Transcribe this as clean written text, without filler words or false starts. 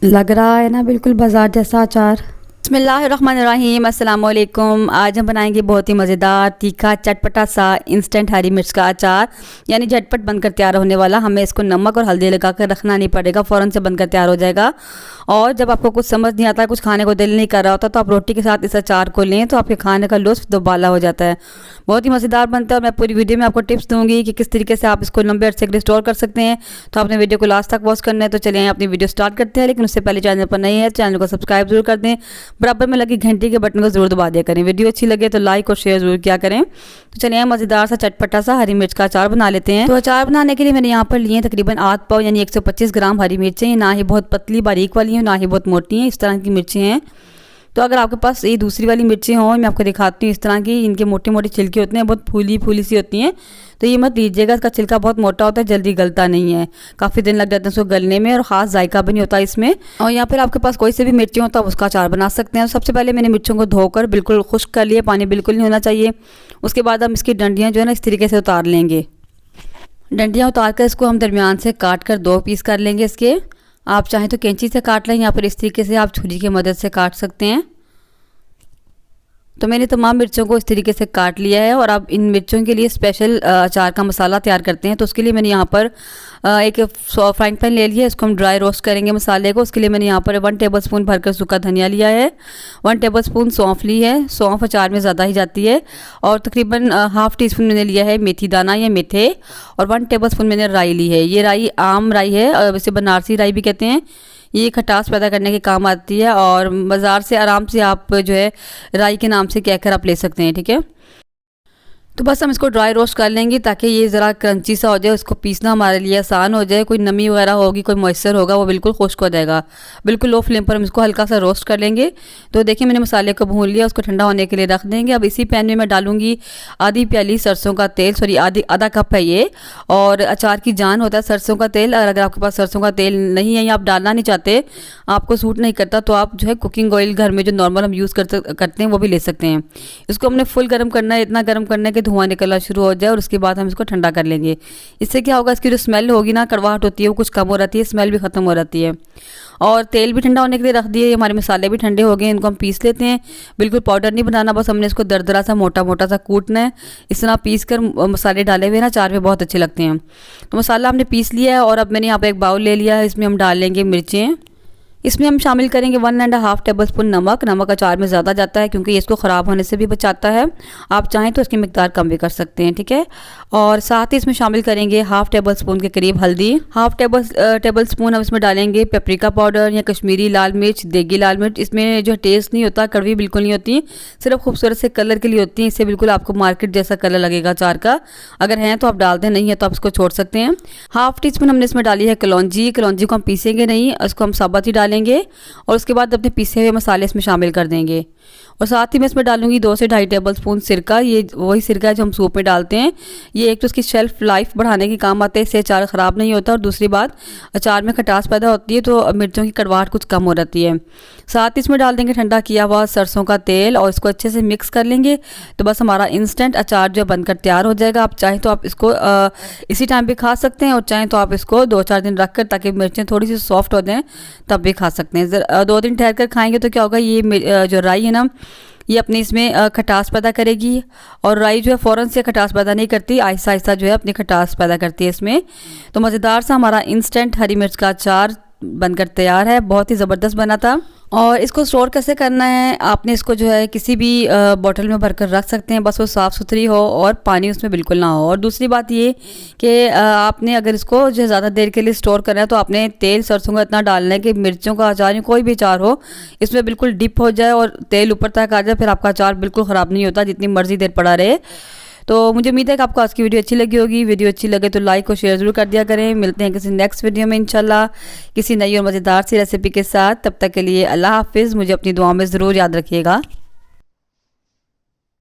लग रहा है ना बिल्कुल बाजार जैसा अचार। बिस्मिल्लाहिर्रहमानिर्रहीम, अस्सलाम वालेकुम। आज हम बनाएंगे बहुत ही मज़ेदार तीखा चटपटा सा इंस्टेंट हरी मिर्च का अचार, यानी झटपट बनकर तैयार होने वाला। हमें इसको नमक और हल्दी लगा कर रखना नहीं पड़ेगा, फ़ौरन से बनकर तैयार हो जाएगा। और जब आपको कुछ समझ नहीं आता, कुछ खाने को दिल नहीं कर रहा होता, तो आप रोटी के साथ इस अचार को लें तो आपके खाने का लुत्फ़ दोबाला हो जाता है। बहुत ही मज़ेदार बनता है और मैं पूरी वीडियो में आपको टिप्स दूँगी कि किस तरीके से आप इसको लंबे अरसे के लिए स्टोर कर सकते हैं। तो आपने वीडियो को लास्ट तक वॉच करना है। तो चलिए अपनी वीडियो स्टार्ट करते हैं, लेकिन उससे पहले चैनल पर नहीं है चैनल को सब्सक्राइब जरूर कर दें, बराबर में लगी घंटी के बटन को जरूर दबा दिया करें। वीडियो अच्छी लगे तो लाइक और शेयर जरूर किया करें। तो चलिए मज़ेदार सा चटपटा सा हरी मिर्च का अचार बना लेते हैं। तो अचार बनाने के लिए मैंने यहाँ पर लिए तकरीबन आध पाव यानी 125 ग्राम हरी मिर्चें। ना ही बहुत पतली बारीक वाली हैं, ना ही बहुत मोटी हैं, इस तरह की मिर्चें हैं। तो अगर आपके पास ये दूसरी वाली मिर्चें हों, मैं आपको दिखाती हूँ इस तरह की, इनके मोटे मोटे छिलके होते हैं, बहुत फूली फूली सी होती हैं। तो ये मत लीजिएगा, इसका छिलका बहुत मोटा होता है, जल्दी गलता नहीं है, काफ़ी दिन लग जाते हैं उसको गलने में और ख़ास जायका भी नहीं होता इसमें। और यहाँ पर आपके पास कोई से भी मिर्चें हो तो आप उसका अचार बना सकते हैं। सबसे पहले मैंने मिर्चों को धोकर बिल्कुल खुश्क कर लिया, पानी बिल्कुल नहीं होना चाहिए। उसके बाद हम इसकी डंडियाँ जो है ना इस तरीके से उतार लेंगे। डंडियाँ उतार कर इसको हम दरमियान से काट कर 2 पीस कर लेंगे इसके। आप चाहें तो कैंची से काट लें, यहाँ पर इस तरीके से आप छुरी की मदद से काट सकते हैं। तो मैंने तमाम मिर्चों को इस तरीके से काट लिया है और अब इन मिर्चों के लिए स्पेशल अचार का मसाला तैयार करते हैं। तो उसके लिए मैंने यहाँ पर एक फ्राइंग पैन ले लिया, इसको हम ड्राई रोस्ट करेंगे मसाले को। उसके लिए मैंने यहाँ पर 1 टेबलस्पून भरकर सूखा धनिया लिया है, 1 टेबलस्पून सौंफ ली है, सौंफ अचार में ज़्यादा ही जाती है। और तकरीबन हाफ़ टी स्पून मैंने लिया है मेथी दाना या मेथे, और 1 टेबलस्पून मैंने राई ली है। ये राई आम राई है, इसे बनारसी राई भी कहते हैं। ये खटास पैदा करने के काम आती है और बाज़ार से आराम से आप जो है राई के नाम से कहकर आप ले सकते हैं, ठीक है। तो बस हम इसको ड्राई रोस्ट कर लेंगे ताकि ये ज़रा क्रंची सा हो जाए, उसको पीसना हमारे लिए आसान हो जाए। कोई नमी वगैरह होगी, कोई मॉइस्चर होगा, वो बिल्कुल खुश्क हो जाएगा। बिल्कुल लो फ्लेम पर हम इसको हल्का सा रोस्ट कर लेंगे। तो देखिए मैंने मसाले को भून लिया, उसको ठंडा होने के लिए रख देंगे। अब इसी पैन में मैं डालूंगी आधी प्याली सरसों का तेल, सॉरी आधा कप है ये। और अचार की जान होता है सरसों का तेल, और अगर आपके पास सरसों का तेल नहीं है या आप डालना नहीं चाहते, आपको सूट नहीं करता, तो आप जो है कुकिंग ऑयल घर में जो नॉर्मल हम यूज़ करते हैं वो भी ले सकते हैं। इसको हमने फुल गर्म करना है, इतना गर्म करना है कि धुआं निकलना शुरू हो जाए, और उसके बाद हम इसको ठंडा कर लेंगे। इससे क्या होगा, इसकी जो स्मेल होगी ना, कड़वाहट होती है, वो कुछ कम हो जाती है, स्मेल भी ख़त्म हो जाती है। और तेल भी ठंडा होने के लिए रख दिए, हमारे मसाले भी ठंडे हो गए, इनको हम पीस लेते हैं। बिल्कुल पाउडर नहीं बनाना, बस हमने इसको दरदरा सा मोटा मोटा सा कूटना है। इस तरह पीस कर मसाले डाले हुए ना अचार में बहुत अच्छे लगते हैं। तो मसाला हमने पीस लिया है और अब मैंने यहाँ पर एक बाउल ले लिया है, इसमें हम डाल लेंगे मिर्चें। इसमें हम शामिल करेंगे 1.5 टेबलस्पून नमक। नमक अचार में ज़्यादा जाता है क्योंकि ये इसको ख़राब होने से भी बचाता है। आप चाहें तो इसकी मिकदार कम भी कर सकते हैं, ठीक है। और साथ ही इसमें शामिल करेंगे हाफ़ टेबलस्पून के करीब हल्दी, हाफ़ टेबलस्पून हम इसमें डालेंगे पेपरिका पाउडर या कश्मीरी लाल मिर्च, देगी लाल मिर्च। इसमें जो टेस्ट नहीं होता, कड़वी बिल्कुल नहीं होती, सिर्फ खूबसूरत से कलर के लिए होती है। इससे बिल्कुल आपको मार्केट जैसा कलर लगेगा अचार का। अगर हैं तो आप डाल दें, नहीं है तो आप इसको छोड़ सकते हैं। हाफ़ टी स्पून हमने इसमें डाली है कलौंजी। कलौंजी को हम पीसेंगे नहीं, उसको हम साबुत ही डालेंगे। और उसके बाद अपने पीसे हुए मसाले इसमें शामिल कर देंगे। और साथ ही मैं इसमें डालूंगी 2 से 2.5 टेबलस्पून सिरका। ये वही सिरका है जो हम सूप में डालते हैं। ये एक तो उसकी शेल्फ लाइफ बढ़ाने के काम आते हैं, इससे अचार ख़राब नहीं होता, और दूसरी बात अचार में खटास पैदा होती है, तो मिर्चों की कड़वाहट कुछ कम हो जाती है। साथ ही इसमें डाल देंगे ठंडा किया हुआ सरसों का तेल और इसको अच्छे से मिक्स कर लेंगे। तो बस हमारा इंस्टेंट अचार जो बनकर तैयार हो जाएगा। आप चाहें तो आप इसको इसी टाइम भी खा सकते हैं, और चाहें तो आप इसको 2-4 दिन रख कर, ताकि मिर्चें थोड़ी सी सॉफ्ट हो जाएँ, तब भी खा सकते हैं। 2 दिन ठहर कर खाएँगे तो क्या होगा, ये जो राई है ना, ये अपनी इसमें खटास पैदा करेगी। और राई जो है फ़ौरन से खटास पैदा नहीं करती, आहिस्ता आहिस्ता जो है अपनी खटास पैदा करती है इसमें। तो मज़ेदार सा हमारा इंस्टेंट हरी मिर्च का अचार बनकर तैयार है, बहुत ही ज़बरदस्त बना था। और इसको स्टोर कैसे करना है, आपने इसको जो है किसी भी बॉटल में भरकर रख सकते हैं, बस वो साफ़ सुथरी हो और पानी उसमें बिल्कुल ना हो। और दूसरी बात ये कि आपने अगर इसको जो है ज़्यादा देर के लिए स्टोर करना है, तो आपने तेल सरसों का इतना डालना है कि मिर्चों का अचार या कोई भी अचार हो, इसमें बिल्कुल डिप हो जाए और तेल ऊपर तक आ जाए, फिर आपका अचार बिल्कुल ख़राब नहीं होता, जितनी मर्जी देर पड़ा रहे। तो मुझे उम्मीद है कि आपको आज की वीडियो अच्छी लगी होगी। वीडियो अच्छी लगे तो लाइक और शेयर ज़रूर कर दिया करें। मिलते हैं किसी नेक्स्ट वीडियो में इंशाल्लाह, किसी नई और मज़ेदार सी रेसिपी के साथ। तब तक के लिए अल्लाह हाफिज़। मुझे अपनी दुआ में ज़रूर याद रखिएगा।